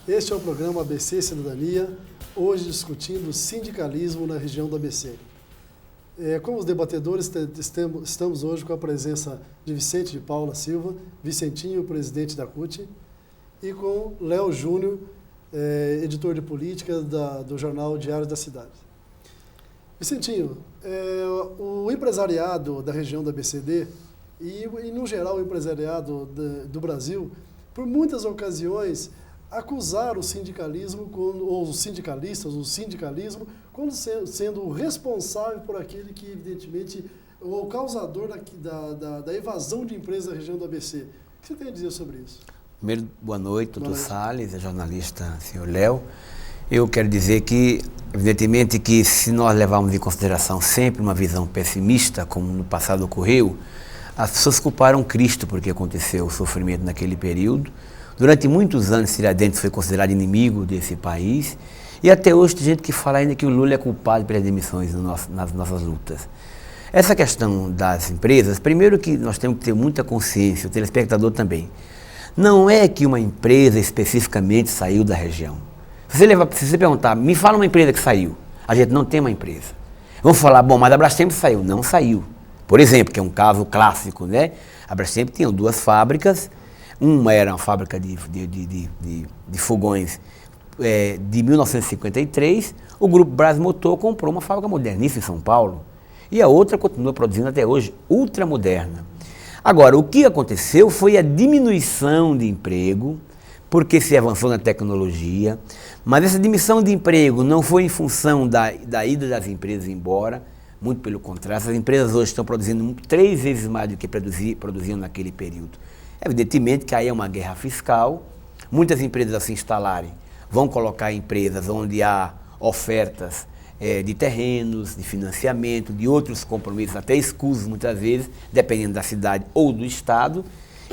Este é o programa ABC Cidadania, hoje discutindo sindicalismo na região do ABC. Como os debatedores, estamos hoje com a presença de Vicente de Paula Silva, Vicentinho, presidente da CUT, e com Léo Júnior, editor de política do jornal Diário da Cidade. Vicentinho, o empresariado da região da ABCD e no geral, o empresariado do Brasil, por muitas ocasiões, acusaram o sindicalismo, ou os sindicalistas, o sindicalismo, como sendo responsável por aquele que, evidentemente, é o causador da evasão de empresas da região do ABC. O que você tem a dizer sobre isso? Primeiro, boa noite, doutor Salles, jornalista, senhor Léo. Eu quero dizer que, evidentemente, que se nós levarmos em consideração sempre uma visão pessimista, como no passado ocorreu, as pessoas culparam Cristo porque aconteceu o sofrimento naquele período. Durante muitos anos, Tiradentes foi considerado inimigo desse país e até hoje tem gente que fala ainda que o Lula é culpado pelas demissões nas nossas lutas. Essa questão das empresas, primeiro que nós temos que ter muita consciência, o telespectador também. Não é que uma empresa especificamente saiu da região. Se você perguntar, me fala uma empresa que saiu, a gente não tem uma empresa. Vamos falar, bom, mas a Brastemp saiu. Não saiu. Por exemplo, que é um caso clássico, né? A Brastemp tinha duas fábricas. Uma era uma fábrica de fogões de 1953, o grupo Brasmotor comprou uma fábrica modernista em São Paulo, e a outra continua produzindo até hoje, ultramoderna. Agora, o que aconteceu foi a diminuição de emprego, porque se avançou na tecnologia, mas essa diminuição de emprego não foi em função da ida das empresas embora, muito pelo contrário, essas empresas hoje estão produzindo 3 vezes mais do que produziam naquele período. Evidentemente que aí é uma guerra fiscal, muitas empresas a se instalarem vão colocar empresas onde há ofertas de terrenos, de financiamento, de outros compromissos, até escusos muitas vezes, dependendo da cidade ou do estado,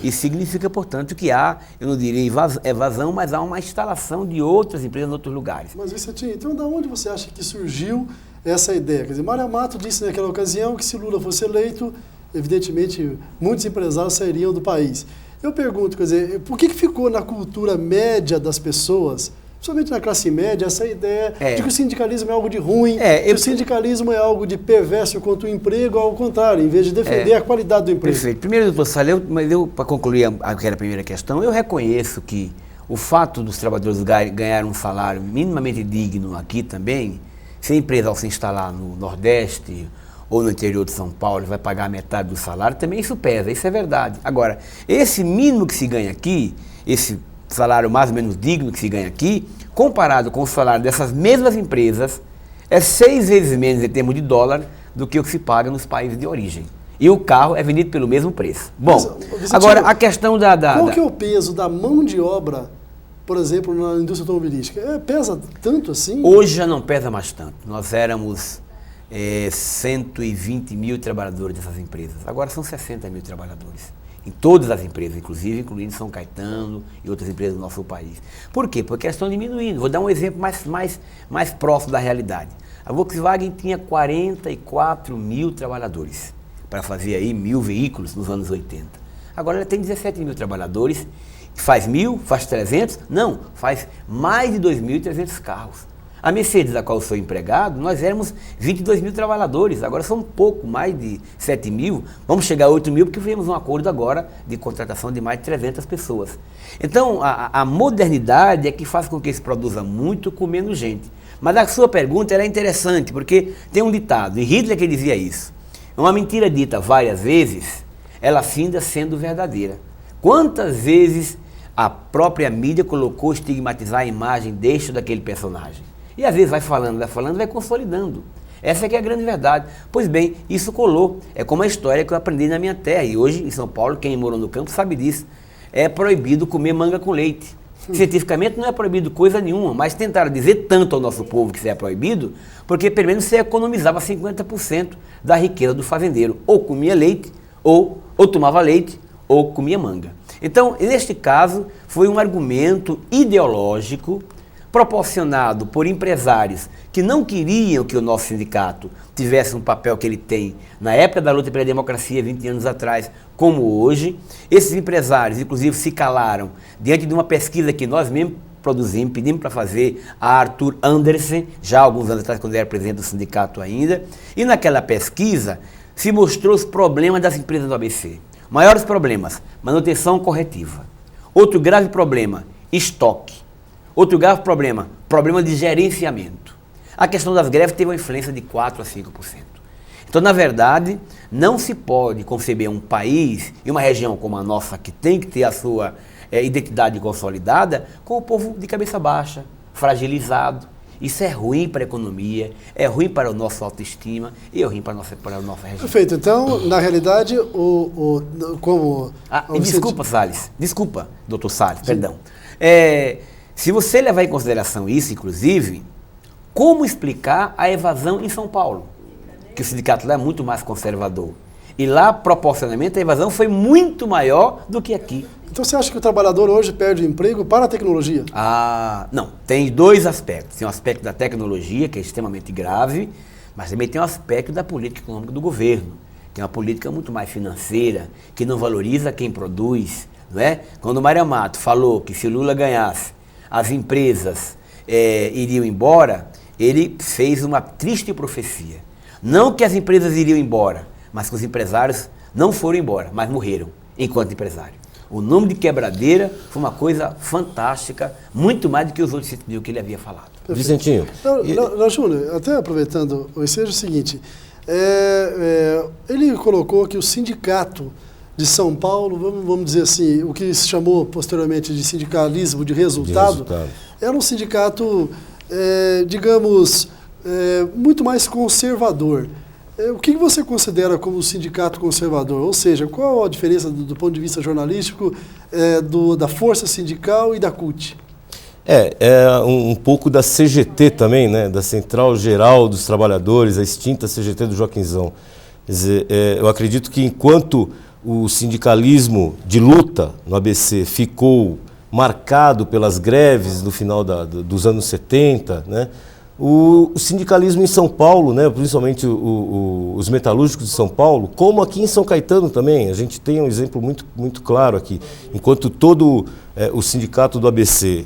e significa, portanto, que há, eu não diria evasão, mas há uma instalação de outras empresas em outros lugares. Mas, Vicentinho, então de onde você acha que surgiu essa ideia? Quer dizer, Mário Amato disse naquela ocasião que se Lula fosse eleito, evidentemente, muitos empresários sairiam do país. Eu pergunto, quer dizer, por que ficou na cultura média das pessoas, principalmente na classe média, essa ideia de que o sindicalismo é algo de ruim, que o sindicalismo é algo de perverso quanto o emprego, ao contrário, em vez de defender a qualidade do emprego? Perfeito. Primeiro, doutor Salles, mas para concluir aquela primeira questão, eu reconheço que o fato dos trabalhadores ganharem um salário minimamente digno aqui também, se a empresa ao se instalar no Nordeste ou no interior de São Paulo vai pagar metade do salário, também isso pesa, isso é verdade. Agora, esse mínimo que se ganha aqui, esse salário mais ou menos digno que se ganha aqui, comparado com o salário dessas mesmas empresas, é 6 vezes menos em termos de dólar do que o que se paga nos países de origem. E o carro é vendido pelo mesmo preço. Bom, agora a questão Qual que é o peso da mão de obra, por exemplo, na indústria automobilística? Pesa tanto assim? Hoje já não pesa mais tanto. Nós éramos 120 mil trabalhadores dessas empresas. Agora são 60 mil trabalhadores. Em todas as empresas, inclusive, incluindo São Caetano e outras empresas do nosso país. Por quê? Porque elas estão diminuindo. Vou dar um exemplo mais próximo da realidade. A Volkswagen tinha 44 mil trabalhadores para fazer aí 1.000 veículos nos anos 80. Agora ela tem 17 mil trabalhadores. Faz 1.000? Faz 300? Não, faz mais de 2.300 carros. A Mercedes, da qual eu sou empregado, nós éramos 22 mil trabalhadores, agora são um pouco mais de 7 mil, vamos chegar a 8 mil porque fizemos um acordo agora de contratação de mais de 300 pessoas. Então, a modernidade é que faz com que se produza muito com menos gente. Mas a sua pergunta é interessante, porque tem um ditado, e Hitler que dizia isso, uma mentira dita várias vezes, ela finda sendo verdadeira. Quantas vezes a própria mídia colocou estigmatizar a imagem deste ou daquele personagem? E às vezes vai falando, vai consolidando. Essa é que é a grande verdade. Pois bem, isso colou. É como a história que eu aprendi na minha terra. E hoje, em São Paulo, quem morou no campo sabe disso. É proibido comer manga com leite. Cientificamente não é proibido coisa nenhuma, mas tentaram dizer tanto ao nosso povo que isso é proibido, porque pelo menos você economizava 50% da riqueza do fazendeiro. Ou comia leite, ou tomava leite, ou comia manga. Então, neste caso, foi um argumento ideológico proporcionado por empresários que não queriam que o nosso sindicato tivesse um papel que ele tem na época da luta pela democracia, 20 anos atrás, como hoje. Esses empresários, inclusive, se calaram diante de uma pesquisa que nós mesmos produzimos, pedimos para fazer a Arthur Andersen, já há alguns anos atrás, quando ele era presidente do sindicato ainda, e naquela pesquisa se mostrou os problemas das empresas do ABC. Maiores problemas, manutenção corretiva. Outro grave problema, estoque. Outro grave problema, problema de gerenciamento. A questão das greves teve uma influência de 4 a 5%. Então, na verdade, não se pode conceber um país e uma região como a nossa, que tem que ter a sua identidade consolidada, com o povo de cabeça baixa, fragilizado. Isso é ruim para a economia, é ruim para o nosso autoestima e é ruim para a nossa região. Perfeito. Então, na realidade, como... Desculpa, Salles. Desculpa, doutor Salles, perdão. Se você levar em consideração isso, inclusive, como explicar a evasão em São Paulo? Que o sindicato lá é muito mais conservador. E lá, proporcionalmente, a evasão foi muito maior do que aqui. Então você acha que o trabalhador hoje perde o emprego para a tecnologia? Não. Tem dois aspectos. Tem o aspecto da tecnologia, que é extremamente grave, mas também tem o aspecto da política econômica do governo, que é uma política muito mais financeira, que não valoriza quem produz, não é? Quando o Mário Amato falou que se o Lula ganhasse, as empresas iriam embora, ele fez uma triste profecia. Não que as empresas iriam embora, mas que os empresários não foram embora, mas morreram enquanto empresário. O nome de quebradeira foi uma coisa fantástica, muito mais do que os outros 7 mil que ele havia falado. Vicentinho. Não, Júnior, até aproveitando o ensejo, é o seguinte, ele colocou que o sindicato de São Paulo, vamos dizer assim, o que se chamou posteriormente de sindicalismo de resultado, era um sindicato, digamos, muito mais conservador. O que você considera como sindicato conservador? Ou seja, qual a diferença do ponto de vista jornalístico da força sindical e da CUT? Um pouco da CGT também, né? Da Central Geral dos Trabalhadores, a extinta CGT do Joaquinzão. Quer dizer, eu acredito que enquanto o sindicalismo de luta no ABC ficou marcado pelas greves no final dos anos 70, né? O sindicalismo em São Paulo, né, principalmente os metalúrgicos de São Paulo, como aqui em São Caetano também, a gente tem um exemplo muito claro aqui. Enquanto todo o sindicato do ABC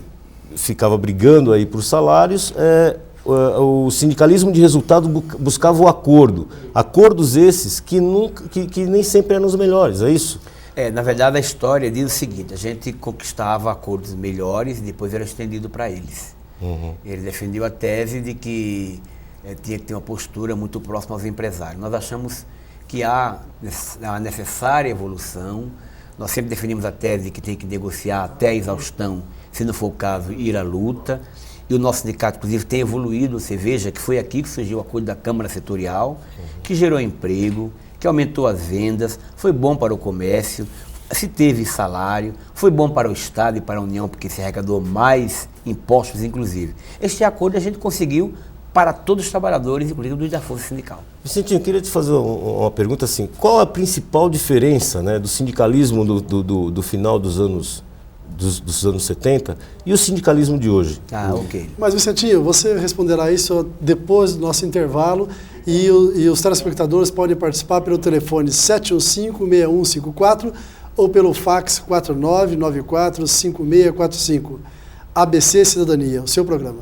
ficava brigando aí por salários, o sindicalismo de resultado buscava o acordo. Acordos esses que nem sempre eram os melhores, é isso? Na verdade, a história diz o seguinte: a gente conquistava acordos melhores e depois era estendido para eles. Uhum. Ele defendeu a tese de que tinha que ter uma postura muito próxima aos empresários. Nós achamos que há a necessária evolução. Nós sempre defendemos a tese de que tem que negociar até a exaustão, se não for o caso, ir à luta. E o nosso sindicato, inclusive, tem evoluído. Você veja que foi aqui que surgiu o acordo da Câmara Setorial, que gerou emprego, que aumentou as vendas, foi bom para o comércio, se teve salário, foi bom para o Estado e para a União, porque se arrecadou mais impostos, inclusive. Este acordo a gente conseguiu para todos os trabalhadores, inclusive da Força Sindical. Vicentinho, eu queria te fazer uma pergunta assim: qual a principal diferença, né, do sindicalismo do final dos anos 70 e o sindicalismo de hoje? Ok. Mas, Vicentinho, você responderá isso depois do nosso intervalo e os telespectadores podem participar pelo telefone 715-6154 ou pelo fax 4994-5645. ABC Cidadania, o seu programa.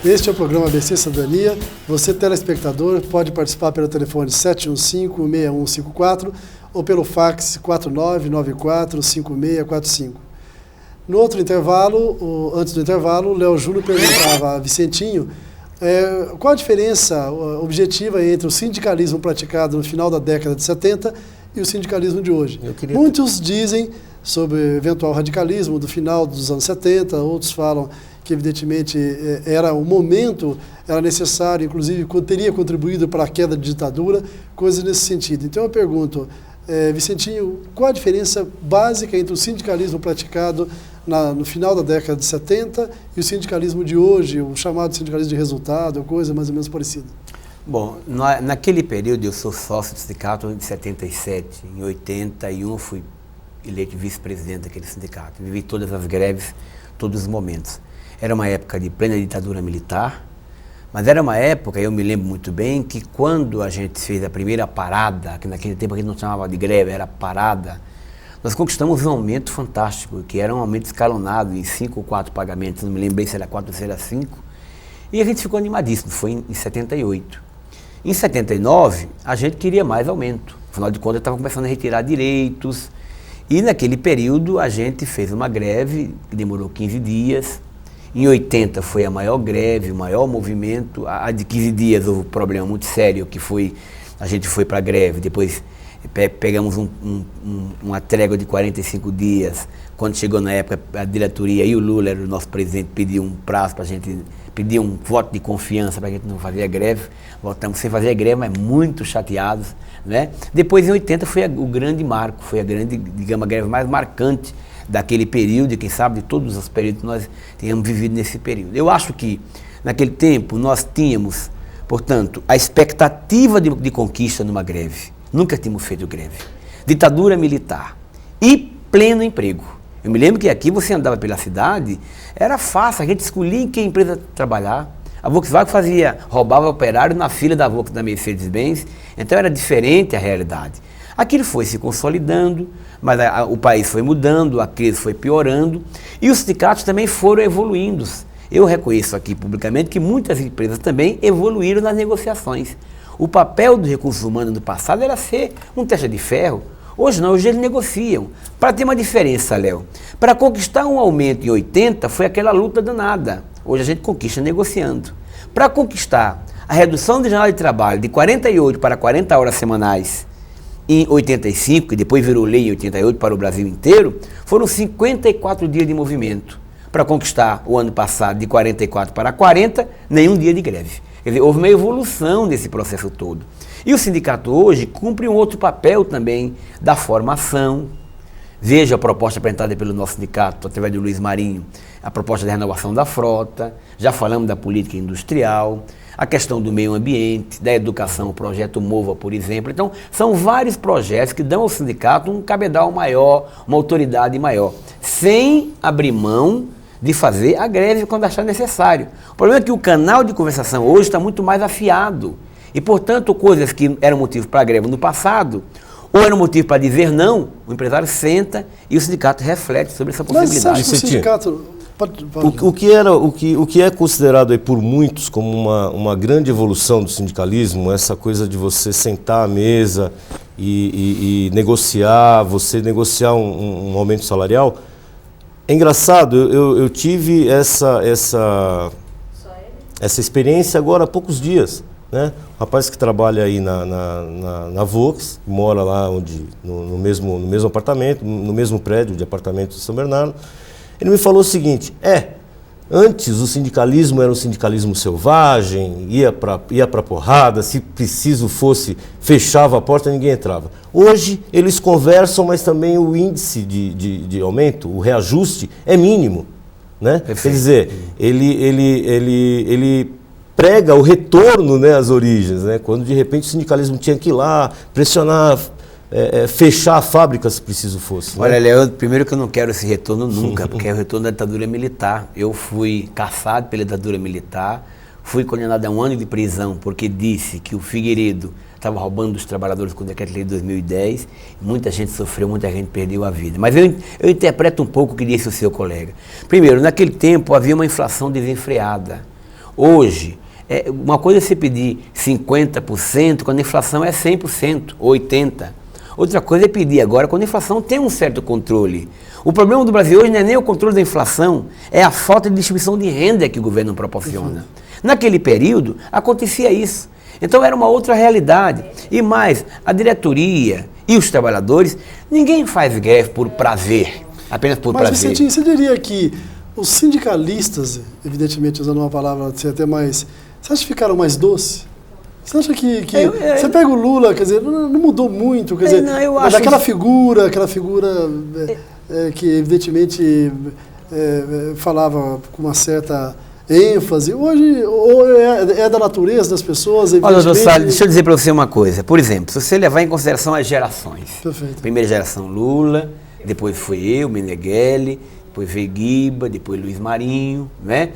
Este é o programa ABC Cidadania. Você, telespectador, pode participar pelo telefone 715-6154 ou pelo fax 4994-5645. No outro intervalo, antes do intervalo, o Léo Júnior perguntava a Vicentinho qual a diferença objetiva entre o sindicalismo praticado no final da década de 70 e o sindicalismo de hoje. Muitos dizem sobre eventual radicalismo do final dos anos 70, outros falam que evidentemente era o momento, era necessário, inclusive teria contribuído para a queda da ditadura, coisas nesse sentido. Então eu pergunto, Vicentinho, qual a diferença básica entre o sindicalismo praticado no final da década de 70 e o sindicalismo de hoje, o chamado sindicalismo de resultado, coisa mais ou menos parecida? Bom, naquele período eu sou sócio do sindicato de 77, em 81 fui eleito vice-presidente daquele sindicato, vivi todas as greves, todos os momentos. Era uma época de plena ditadura militar, mas era uma época, eu me lembro muito bem, que quando a gente fez a primeira parada, que naquele tempo a gente não chamava de greve, era parada, nós conquistamos um aumento fantástico, que era um aumento escalonado em 5 ou 4 pagamentos, não me lembrei se era 4 ou se era 5, e a gente ficou animadíssimo, foi em 78. Em 79, a gente queria mais aumento, afinal de contas estava começando a retirar direitos, e naquele período a gente fez uma greve que demorou 15 dias, em 80 foi a maior greve, o maior movimento, a de 15 dias houve um problema muito sério, que foi, a gente foi para a greve, depois pegamos uma trégua de 45 dias, quando chegou na época a diretoria e o Lula, era o nosso presidente, pediu um prazo para a gente, pediu um voto de confiança para a gente não fazer a greve, voltamos sem fazer a greve, mas muito chateados, né? Depois em 80 foi o grande marco, foi a grande, digamos, a greve mais marcante daquele período, e quem sabe de todos os períodos que nós tínhamos vivido nesse período. Eu acho que naquele tempo nós tínhamos, portanto, a expectativa de conquista numa greve. Nunca tínhamos feito greve. Ditadura militar e pleno emprego. Eu me lembro que aqui você andava pela cidade, era fácil, a gente escolhia em que empresa trabalhar. A Volkswagen roubava operário na fila da Volkswagen, da Mercedes-Benz, então era diferente a realidade. Aquilo foi se consolidando, mas o país foi mudando, a crise foi piorando e os sindicatos também foram evoluindo. Eu reconheço aqui publicamente que muitas empresas também evoluíram nas negociações. O papel do recurso humano no passado era ser um testa de ferro. Hoje não, hoje eles negociam. Para ter uma diferença, Léo, para conquistar um aumento em 80 foi aquela luta danada. Hoje a gente conquista negociando. Para conquistar a redução de jornada de trabalho de 48 para 40 horas semanais em 85, que depois virou lei em 88 para o Brasil inteiro, foram 54 dias de movimento. Para conquistar o ano passado de 44 para 40, nenhum dia de greve. Quer dizer, houve uma evolução nesse processo todo. E o sindicato hoje cumpre um outro papel também da formação. Veja a proposta apresentada pelo nosso sindicato, através do Luiz Marinho, a proposta de renovação da frota, já falamos da política industrial, a questão do meio ambiente, da educação, o projeto MOVA, por exemplo. Então, são vários projetos que dão ao sindicato um cabedal maior, uma autoridade maior, sem abrir mão de fazer a greve quando achar necessário. O problema é que o canal de conversação hoje está muito mais afiado. E, portanto, coisas que eram motivo para a greve no passado, ou eram motivo para dizer não, o empresário senta e o sindicato reflete sobre essa possibilidade. Mas você acha que o sindicato... O que é considerado aí por muitos como uma grande evolução do sindicalismo, essa coisa de você sentar à mesa e negociar, você negociar um aumento salarial, é engraçado, eu tive essa experiência agora há poucos dias, né? Um rapaz que trabalha aí na Volks, mora lá no mesmo apartamento, no mesmo prédio de apartamento de São Bernardo. Ele me falou o seguinte, antes o sindicalismo era um sindicalismo selvagem, ia para porrada, se preciso fosse, fechava a porta e ninguém entrava. Hoje eles conversam, mas também o índice de aumento, o reajuste é mínimo, né? Quer dizer, ele prega o retorno, né, às origens, né? Quando de repente o sindicalismo tinha que ir lá, pressionar, fechar a fábrica se preciso fosse. Olha, Léo, primeiro que eu não quero esse retorno nunca, porque é o retorno da ditadura militar. Eu fui caçado pela ditadura militar, fui condenado a 1 ano de prisão porque disse que o Figueiredo estava roubando dos trabalhadores com o Decreto-Lei de 2010, muita gente sofreu, muita gente perdeu a vida. Mas eu interpreto um pouco o que disse o seu colega. Primeiro, naquele tempo havia uma inflação desenfreada. Hoje, uma coisa é você pedir 50% quando a inflação é 100%, ou 80%. Outra coisa é pedir agora quando a inflação tem um certo controle. O problema do Brasil hoje não é nem o controle da inflação, é a falta de distribuição de renda que o governo proporciona. Naquele período, acontecia isso. Então era uma outra realidade. E mais, a diretoria e os trabalhadores, ninguém faz greve por prazer, apenas por prazer. Mas, Vicentinho, você diria que os sindicalistas, evidentemente usando uma palavra até mais... Você acha que ficaram mais doces? Você acha que você pega o Lula, quer dizer, não mudou muito, quer dizer, mas aquela figura que evidentemente falava com uma certa ênfase, hoje ou é da natureza das pessoas, evidentemente... Olha, doutor Salles, deixa eu dizer para você uma coisa. Por exemplo, se você levar em consideração as gerações. Perfeito. Primeira geração Lula, depois foi eu, Meneghelli, depois veio Guiba, depois Luiz Marinho, né?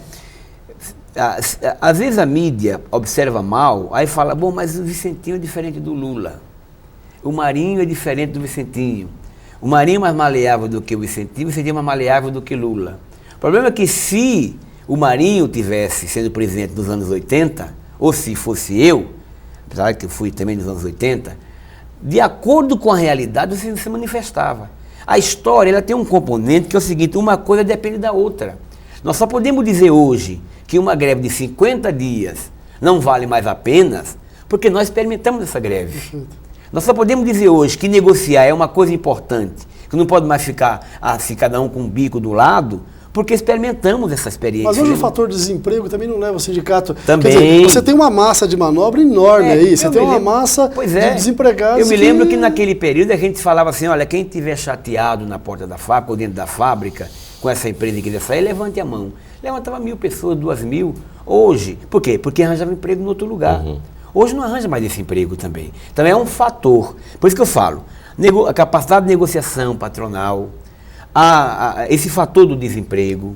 Às vezes a mídia observa mal, aí fala, bom, mas o Vicentinho é diferente do Lula. O Marinho é diferente do Vicentinho. O Marinho é mais maleável do que o Vicentinho é mais maleável do que Lula. O problema é que se o Marinho tivesse sendo presidente nos anos 80, ou se fosse eu, apesar que eu fui também nos anos 80, de acordo com a realidade você se manifestava. A história ela tem um componente que é o seguinte, uma coisa depende da outra. Nós só podemos dizer hoje que uma greve de 50 dias não vale mais a pena porque nós experimentamos essa greve. Nós só podemos dizer hoje que negociar é uma coisa importante, que não pode mais ficar assim, cada um com um bico do lado, porque experimentamos essa experiência. Mas hoje o fator de desemprego também não leva o sindicato... Também. Quer dizer, você tem uma massa de manobra enorme aí, você tem uma massa de desempregados. Eu me lembro que naquele período a gente falava assim, olha, quem estiver chateado na porta da fábrica ou dentro da fábrica, com essa empresa que quiser sair, levante a mão. Levantava 1.000 pessoas, 2.000. Hoje, por quê? Porque arranjava emprego em outro lugar. Hoje não arranja mais esse emprego também. Então é um fator. Por isso que eu falo, a capacidade de negociação patronal, esse fator do desemprego,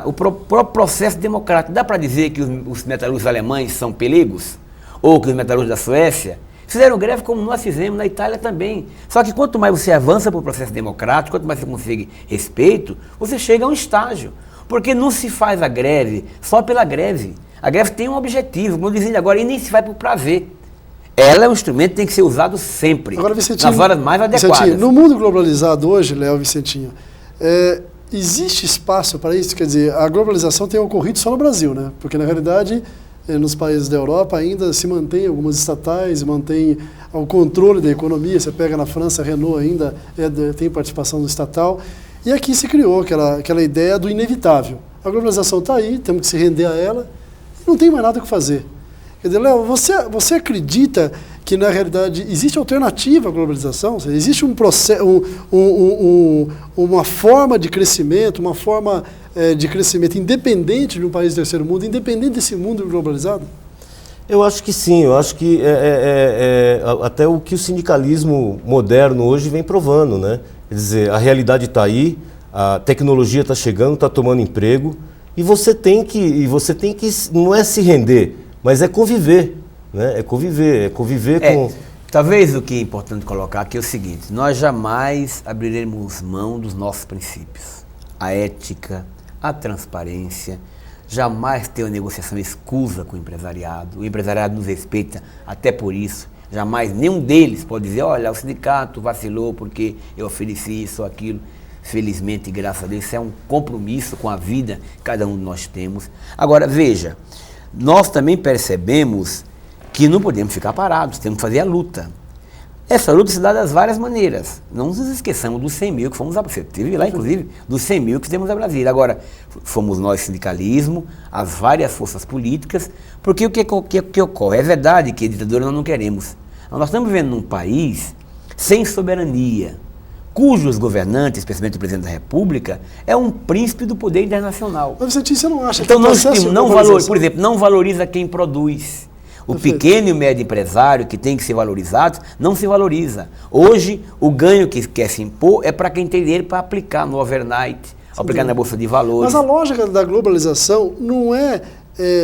o próprio processo democrático. Dá para dizer que os metalúrgicos alemães são pelegos? Ou que os metalúrgicos da Suécia fizeram greve como nós fizemos, na Itália também. Só que quanto mais você avança para o processo democrático, quanto mais você consegue respeito, você chega a um estágio. Porque não se faz a greve só pela greve. A greve tem um objetivo, como dizem agora, e nem se vai por prazer. Ela é um instrumento que tem que ser usado sempre, agora, Vicentinho, nas horas mais adequadas. Vicentinho, no mundo globalizado hoje, Léo Vicentinho, existe espaço para isso? Quer dizer, a globalização tem ocorrido só no Brasil, né? Porque, na realidade, nos países da Europa ainda se mantém algumas estatais, mantém o controle da economia. Você pega na França, a Renault ainda tem participação no estatal. E aqui se criou aquela ideia do inevitável. A globalização está aí, temos que se render a ela, e não tem mais nada o que fazer. Quer dizer, Léo, você acredita que, na realidade, existe alternativa à globalização? Existe um processo, uma forma de crescimento, independente de um país do terceiro mundo, independente desse mundo globalizado? Eu acho que sim, eu acho que até o que o sindicalismo moderno hoje vem provando, né? Quer dizer, a realidade está aí, a tecnologia está chegando, está tomando emprego, e você tem que, não é se render, mas é conviver, né? É conviver com... Talvez o que é importante colocar aqui é o seguinte, nós jamais abriremos mão dos nossos princípios. A ética, a transparência, jamais ter uma negociação escusa com o empresariado nos respeita até por isso. Jamais nenhum deles pode dizer, olha, o sindicato vacilou porque eu ofereci isso ou aquilo. Felizmente, graças a Deus, isso é um compromisso com a vida que cada um de nós temos. Agora, veja, nós também percebemos que não podemos ficar parados, temos que fazer a luta. Essa luta se dá das várias maneiras. Não nos esqueçamos dos 100 mil que fomos a Brasília. Teve lá, inclusive, dos 100 mil que temos a Brasília. Agora, fomos nós, sindicalismo, as várias forças políticas, porque o que ocorre? É verdade que a ditadura nós não queremos. Nós estamos vivendo num país sem soberania, cujos governantes, especialmente o presidente da República, é um príncipe do poder internacional. Mas, Vicentinho, você não acha então, por exemplo, não valoriza quem produz. O pequeno e o médio empresário, que tem que ser valorizado, não se valoriza. Hoje, o ganho que quer se impor é para quem tem dinheiro para aplicar no overnight, aplicar na Bolsa de Valores. Mas a lógica da globalização não é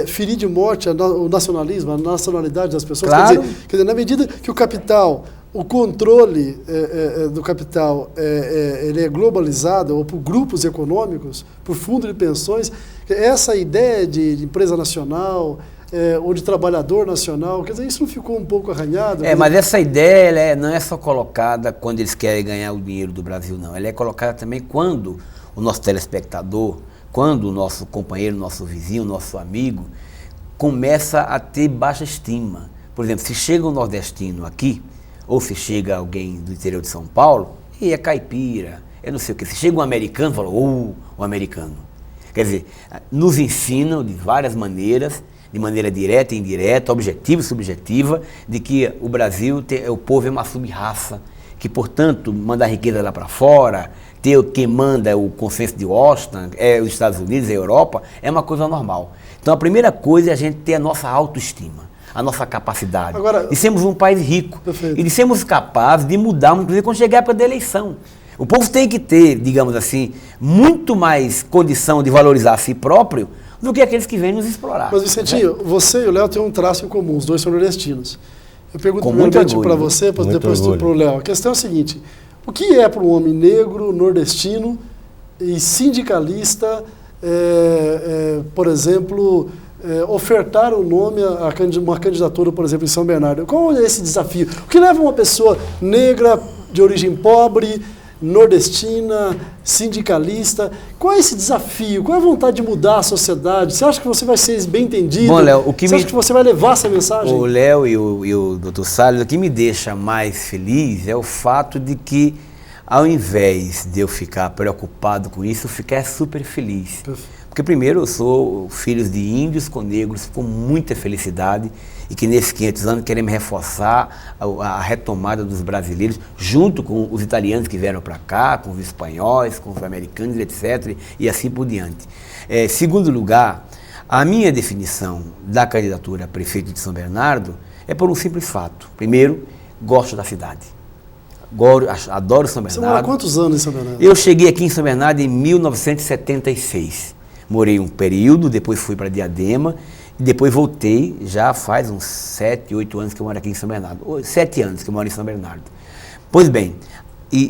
ferir de morte o nacionalismo, a nacionalidade das pessoas. Claro. Quer dizer, na medida que o capital o controle do capital ele é globalizado, ou por grupos econômicos, por fundo de pensões, essa ideia de empresa nacional, ou de trabalhador nacional, quer dizer, isso não ficou um pouco arranhado? Mas essa ideia não é só colocada quando eles querem ganhar o dinheiro do Brasil, não. Ela é colocada também quando o nosso telespectador, quando o nosso companheiro, nosso vizinho, nosso amigo, começa a ter baixa estima. Por exemplo, se chega um nordestino aqui, ou se chega alguém do interior de São Paulo, e é caipira, não sei o quê. Se chega um americano, fala, o americano. Quer dizer, nos ensinam de várias maneiras, de maneira direta e indireta, objetiva e subjetiva, de que o Brasil, o povo é uma sub-raça, que, portanto, manda a riqueza lá para fora, quem manda é o consenso de Washington, os Estados Unidos, a Europa, é uma coisa normal. Então, a primeira coisa é a gente ter a nossa autoestima, a nossa capacidade. Agora, de sermos um país rico. Perfeito. E de sermos capazes de mudar, inclusive, quando chegar para a eleição. O povo tem que ter, digamos assim, muito mais condição de valorizar a si próprio do que aqueles que vêm nos explorar. Mas, Vicentinho, você e o Léo têm um traço em comum, os dois são nordestinos. Eu pergunto Com primeiramente para você, depois para o Léo. A questão é a seguinte, o que é para um homem negro, nordestino e sindicalista, por exemplo, ofertar o nome a uma candidatura, por exemplo, em São Bernardo? Qual é esse desafio? O que leva uma pessoa negra, de origem pobre, nordestina, sindicalista, qual é esse desafio? Qual é a vontade de mudar a sociedade? Você acha que você vai ser bem entendido? Bom, Léo, você acha que você vai levar essa mensagem? O Léo e o Dr. Salles, o que me deixa mais feliz é o fato de que, ao invés de eu ficar preocupado com isso, eu ficar super feliz. Perfeito. Porque, primeiro, eu sou filho de índios com negros com muita felicidade e que, nesses 500 anos, queremos reforçar a retomada dos brasileiros, junto com os italianos que vieram para cá, com os espanhóis, com os americanos, etc., e assim por diante. Segundo lugar, a minha definição da candidatura a prefeito de São Bernardo é por um simples fato. Primeiro, gosto da cidade. Adoro São Bernardo. Você mora há quantos anos em São Bernardo? Eu cheguei aqui em São Bernardo em 1976. Morei um período, depois fui para Diadema, e depois voltei, já faz uns 7, 8 anos que eu moro aqui em São Bernardo. 7 anos que eu moro em São Bernardo. Pois bem,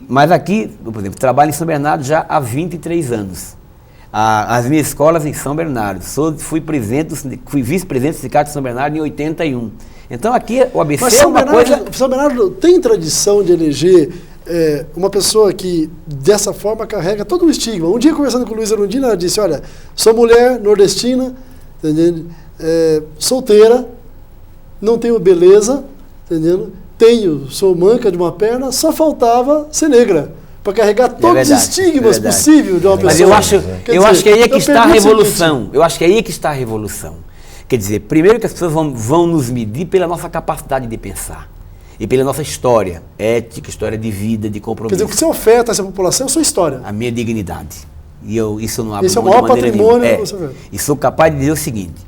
mas aqui, por exemplo, trabalho em São Bernardo já há 23 anos. As minhas escolas em São Bernardo. Fui vice-presidente do Sindicato de São Bernardo em 81. Então aqui o ABC mas é uma coisa... São Bernardo tem tradição de eleger uma pessoa que dessa forma carrega todo o estigma. Um dia conversando com o Luiz Arundina, ela disse, olha, sou mulher nordestina, entendendo? Solteira, não tenho beleza, entendendo? Sou manca de uma perna, só faltava ser negra, para carregar todos os estigmas possíveis de uma pessoa. Mas eu acho que aí é que está a revolução. Eu acho que aí é que está a revolução. Quer dizer, primeiro que as pessoas vão nos medir pela nossa capacidade de pensar. E pela nossa história, ética, história de vida, de compromisso. Quer dizer, o que você oferta a essa população é a sua história. A minha dignidade. E isso eu não abro esse é o maior patrimônio que você vê. E sou capaz de dizer o seguinte,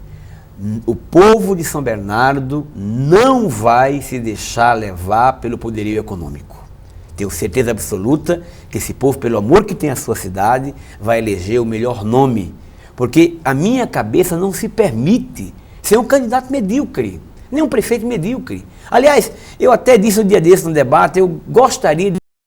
o povo de São Bernardo não vai se deixar levar pelo poderio econômico. Tenho certeza absoluta que esse povo, pelo amor que tem à sua cidade, vai eleger o melhor nome. Porque a minha cabeça não se permite ser um candidato medíocre, nem um prefeito medíocre. Aliás, eu até disse um dia desse no debate, eu gostaria de